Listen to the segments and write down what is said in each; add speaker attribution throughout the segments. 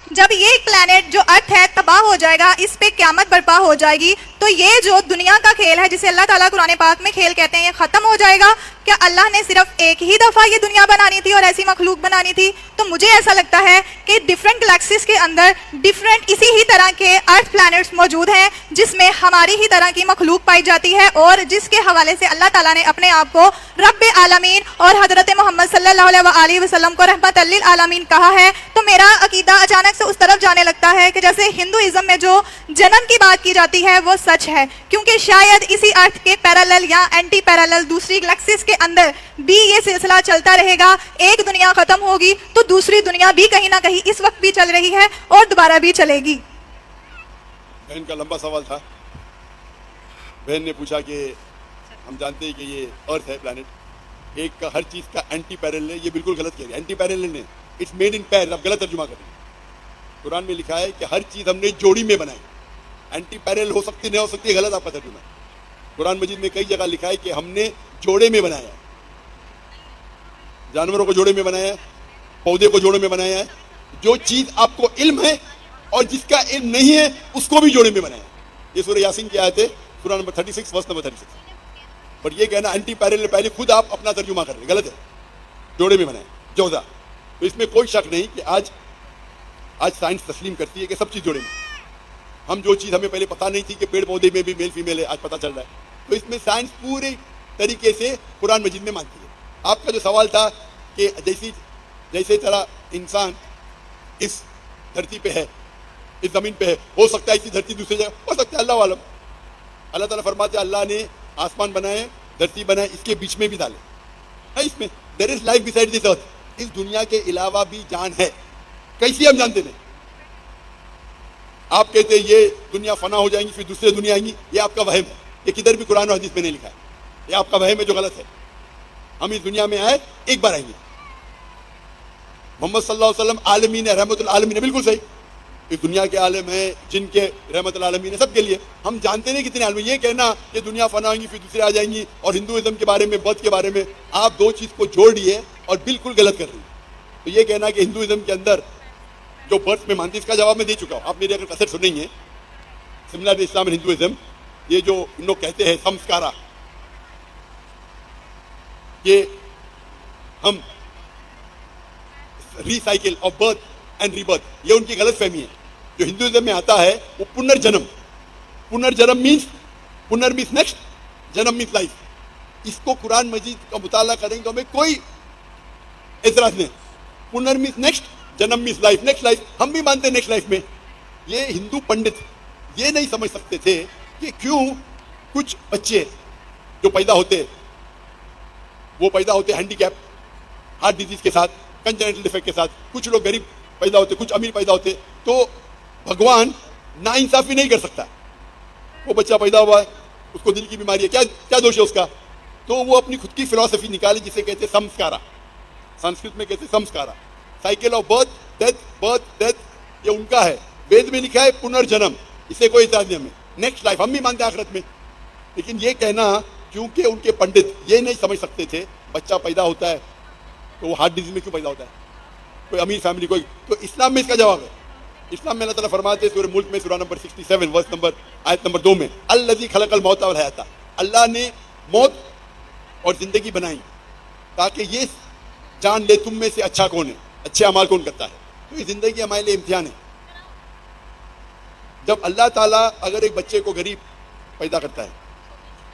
Speaker 1: جب یہ پلانٹ جو ارتھ ہے تباہ ہو جائے گا، اس پہ قیامت برپا ہو جائے گی، تو یہ جو دنیا کا کھیل ہے جسے اللہ تعالیٰ قرآن پاک میں کھیل کہتے ہیں، یہ ختم ہو جائے گا۔ کیا اللہ نے صرف ایک ہی دفعہ یہ دنیا بنانی تھی اور ایسی مخلوق بنانی تھی؟ تو مجھے ایسا لگتا ہے کہ ڈیفرنٹ گلیکسیز کے اندر ڈیفرنٹ اسی ہی طرح کے ارتھ پلانٹس موجود ہیں جس میں ہماری ہی طرح کی مخلوق پائی جاتی ہے، اور جس کے حوالے سے اللہ تعالیٰ نے اپنے آپ کو رب عالمین اور حضرت محمد صلی اللہ علیہ وآلہ وسلم کو رحمت للعالمین کہا ہے۔ تو میرا عقیدہ اچانک سے اس طرف جانے لگتا ہے کہ جیسے ہندوازم میں جو جنم کی بات کی جاتی ہے وہ سچ ہے، کیونکہ شاید اسی ارتھ کے پیرالل یا اینٹی پیرالل دوسری گلیکسیز کے اندر بھی یہ سلسلہ چلتا رہے گا۔ ایک دنیا ختم ہوگی تو دوسری دنیا بھی کہیں نہ کہیں اس وقت بھی چل رہی ہے اور دوبارہ بھی چلے گی۔
Speaker 2: بہن کا لمبا سوال تھا۔ بہن نے پوچھا کہ ہم جانتے ہیں کہ یہ ارتھ ہے پلانٹ، ایک کا ہر چیز کا اینٹی پیرالل ہے، یہ بالکل غلط کہہ رہے ہیں۔ اینٹی پیرالل نہیں، اٹس میڈ ان پیئر، اب غلط ترجمہ کر رہے ہیں۔ قرآن میں لکھا ہے کہ ہر چیز ہم نے جوڑی میں بنائی، اینٹی پیرالل ہو سکتی نہیں ہو سکتی، غلط آپ کا ترجمہ ہے۔ قرآن مجید میں کئی جگہ لکھا ہے کہ ہم نے جوڑے میں بنایا ہے، جانوروں کو جوڑے میں بنایا ہے، پودے کو جوڑے میں بنایا ہے۔ جو چیز آپ کو علم ہے اور جس کا علم نہیں ہے اس کو بھی جوڑے میں بنایا ہے۔ یہ سورہ یاسین کی آیت ہے، سورہ نمبر 36 ورس نمبر 36۔ پر یہ کہنا اینٹی پیرالل، پہلے خود آپ اپنا ترجمہ کر رہے ہیں، غلط ہے۔ جوڑے میں بنایا جوزا، تو اس میں کوئی شک نہیں کہ آج سائنس تسلیم کرتی ہے کہ سب چیز جوڑے میں۔ ہم جو چیز ہمیں پہلے پتہ نہیں تھی کہ پیڑ پودے میں بھی میل فیمیل ہے، آج پتہ چل رہا ہے۔ تو اس میں سائنس پورے طریقے سے قرآن مجید میں مانتی ہے۔ آپ کا جو سوال تھا کہ جیسے طرح انسان اس دھرتی پہ ہے، اس زمین پہ ہے، ہو سکتا ہے اسی دھرتی دوسری جگہ ہو سکتا ہے، اللہ عالم۔ اللہ تعالیٰ فرماتے ہیں اللہ نے آسمان بنائے، دھرتی بنائے، اس کے بیچ میں بھی ڈالے ہے، اس میں دیر از لائف بسائڈ دس ارتھ، اس دنیا کے علاوہ بھی جان ہے۔ کیسی ہم جانتے نہیں؟ آپ کہتے ہیں یہ دنیا فنا ہو جائیں گی پھر دوسرے دنیا آئیں گی، یہ آپ کا وہم ہے، یہ کدھر بھی قرآن و حدیث میں نہیں لکھا ہے، یہ آپ کا وہم ہے جو غلط ہے۔ ہم اس دنیا میں آئے، ایک بار آئیں گے۔ محمد صلی اللہ علیہ وسلم عالمین ہے، رحمت العالمین ہے، بالکل صحیح۔ اس دنیا کے عالم ہیں، جن کے رحمت العالمین ہے، سب کے لیے۔ ہم جانتے نہیں کتنے عالم ہیں۔ یہ کہنا کہ دنیا فنا ہوگی پھر دوسرے آ جائیں گی، اور ہندوازم کے بارے میں، بدھ کے بارے میں آپ دو چیز کو جوڑ دیے اور بالکل غلط کر رہی ہیں۔ تو یہ کہنا کہ ہندوازم کے اندر جو برتھ میں مانتی، اس کا جواب میں دے چکا ہوں، آپ میری اگر کسر سنیں گے، سملر اسلام اینڈ ہندوازم، یہ جو ان لوگ کہتے ہیں سمسکارا، کہ ہم recycle of birth and rebirth, یہ ان کی غلط فہمی ہے۔ جو ہندوازم میں آتا ہے وہ پنرجنم، پنرجنم مینس پنر مینس نیکسٹ، جنم مینس لائف۔ اس کو قرآن مجید کا مطالعہ کریں تو ہمیں کوئی اعتراض نہیں۔ پنر مینس نیکسٹ، جنم مینس لائف، نیکسٹ لائف، ہم بھی مانتے ہیں نیکسٹ لائف میں۔ یہ ہندو پنڈت یہ نہیں سمجھ سکتے تھے کہ کیوں کچھ بچے جو پیدا ہوتے وہ پیدا ہوتے ہینڈی کیپ، ہارٹ ڈیزیز کے ساتھ، کنجنٹل ڈیفیکٹ کے ساتھ، کچھ لوگ غریب پیدا ہوتے، کچھ امیر پیدا ہوتے، تو بھگوان ناانصافی نہیں کر سکتا۔ وہ بچہ پیدا ہوا ہے، اس کو دل کی بیماری ہے، کیا دوش ہے اس کا؟ تو وہ اپنی خود کی فلاسفی نکالی جسے کہتے سمسکارا، سنسکرت میں کہتے سمسکارا، سائیکل آف برتھ ڈیتھ، یہ ان کا ہے۔ وید میں لکھا ہے پنرجنم، اسے کوئی اعتراض نہیں ہمیں۔ نیکسٹ لائف ہم بھی مانتے ہیں آخرت میں، لیکن یہ کہنا کیونکہ ان کے پنڈت یہ نہیں سمجھ سکتے تھے بچہ پیدا ہوتا ہے تو وہ ہارٹ ڈیزیز میں کیوں پیدا ہوتا ہے، کوئی امیر فیملی کوئی، تو اسلام میں اس کا جواب ہے۔ اسلام میں اللہ تعالیٰ فرماتے ہیں سورہ ملک میں، سورہ نمبر 67 ورس نمبر آیت نمبر 2 میں، الذی خلق الموت والحیات، اللہ نے موت اور زندگی بنائی تاکہ یہ جان لے تم میں سے اچھا کون ہے، اچھے اعمال کون کرتا ہے۔ تو یہ زندگی ہمارے لیے امتحان ہے۔ جب اللہ تعالیٰ اگر ایک بچے کو غریب پیدا کرتا ہے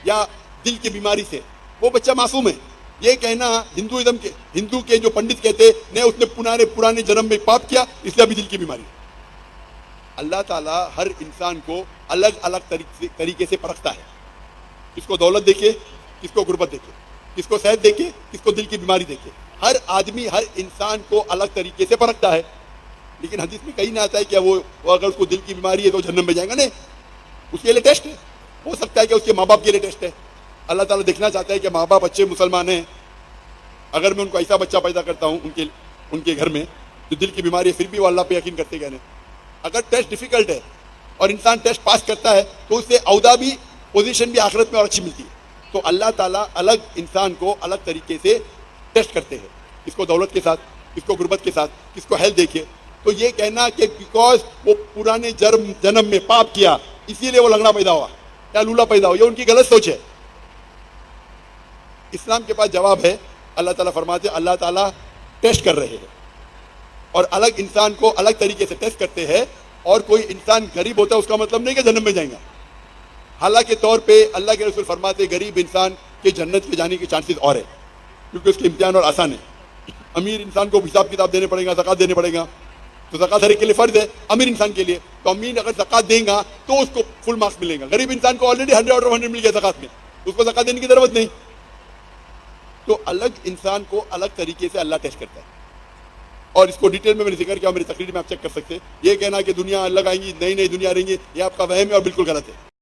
Speaker 2: یا دل کی بیماری سے، وہ بچہ معصوم ہے۔ یہ کہنا ہندو کے جو پنڈت کہتے نہیں، اس نے پرانے جنم میں پاپ کیا اس لیے ابھی دل کی بیماری۔ اللہ تعالیٰ ہر انسان کو الگ الگ طریقے سے پرکھتا ہے، کس کو دولت دیکھے، کس کو غربت دیکھے، کس کو صحت دیکھے، کس کو دل کی بیماری دیکھے۔ ہر آدمی ہر انسان کو الگ طریقے سے پرکھتا ہے، لیکن حدیث میں کہیں نہ آتا ہے کہ وہ اگر اس کو دل کی بیماری ہے تو جہنم میں جائے گا، نہیں، اس کے لیے ٹیسٹ ہے۔ ہو سکتا ہے کہ اس کے ماں باپ کے لیے ٹیسٹ ہے۔ اللہ تعالیٰ دیکھنا چاہتا ہے کہ ماں باپ اچھے مسلمان ہیں، اگر میں ان کو ایسا بچہ پیدا کرتا ہوں ان کے گھر میں جو دل کی بیماری ہے، پھر بھی وہ اللہ پہ یقین کرتے گئے نہیں۔ اگر ٹیسٹ ڈیفیکلٹ ہے اور انسان ٹیسٹ پاس کرتا ہے تو اسے عہدہ بھی، پوزیشن بھی آخرت میں اور اچھی ملتی ہے۔ تو اللہ تعالیٰ الگ انسان کو الگ طریقے سے ٹیسٹ کرتے ہیں، کس کو دولت کے ساتھ، کس کو غربت کے ساتھ، کس کو ہیلتھ دیکھے۔ تو یہ کہنا کہ بیکاز وہ پرانے جنم میں پاپ کیا اسی لیے وہ لنگڑا پیدا ہوا یا لولا پیدا ہوا، یہ ان کی غلط سوچ ہے. اسلام کے پاس جواب ہے. اللہ تعالیٰ فرماتے ہیں اللہ تعالیٰ ٹیسٹ کر رہے ہیں اور الگ انسان کو الگ طریقے سے ٹیسٹ کرتے ہیں. اور کوئی انسان غریب ہوتا ہے اس کا مطلب نہیں کہ جنت میں جائیں گا. حالانکہ طور پہ اللہ کے رسول فرماتے ہیں غریب انسان کے جنت میں جانے کے چانسز اور ہے کیونکہ اس کے امتحان اور آسان ہے. امیر انسان کو حساب کتاب دینے پڑے گا، زکوٰۃ دینے پڑے گا، تو زکوٰۃ ہر ایک کے لیے فرض ہے امیر انسان کے لیے. تو امیر اگر زکوٰۃ دیں گا تو اس کو فل مارکس ملے گا. غریب انسان کو آلریڈی 100 آؤٹ آف 100 مل گیا زکوٰۃ میں، اس کو زکوٰۃ دینے کی ضرورت نہیں. تو الگ انسان کو الگ طریقے سے اللہ ٹیسٹ کرتا ہے. اور اس کو ڈیٹیل میں نے ذکر کیا، میری تقریر میں آپ چیک کر سکتے ہیں. یہ کہنا کہ دنیا الگ آئیں گی، نئی نئی دنیا رہیں گی، یہ آپ کا وہم ہے اور بالکل غلط ہے.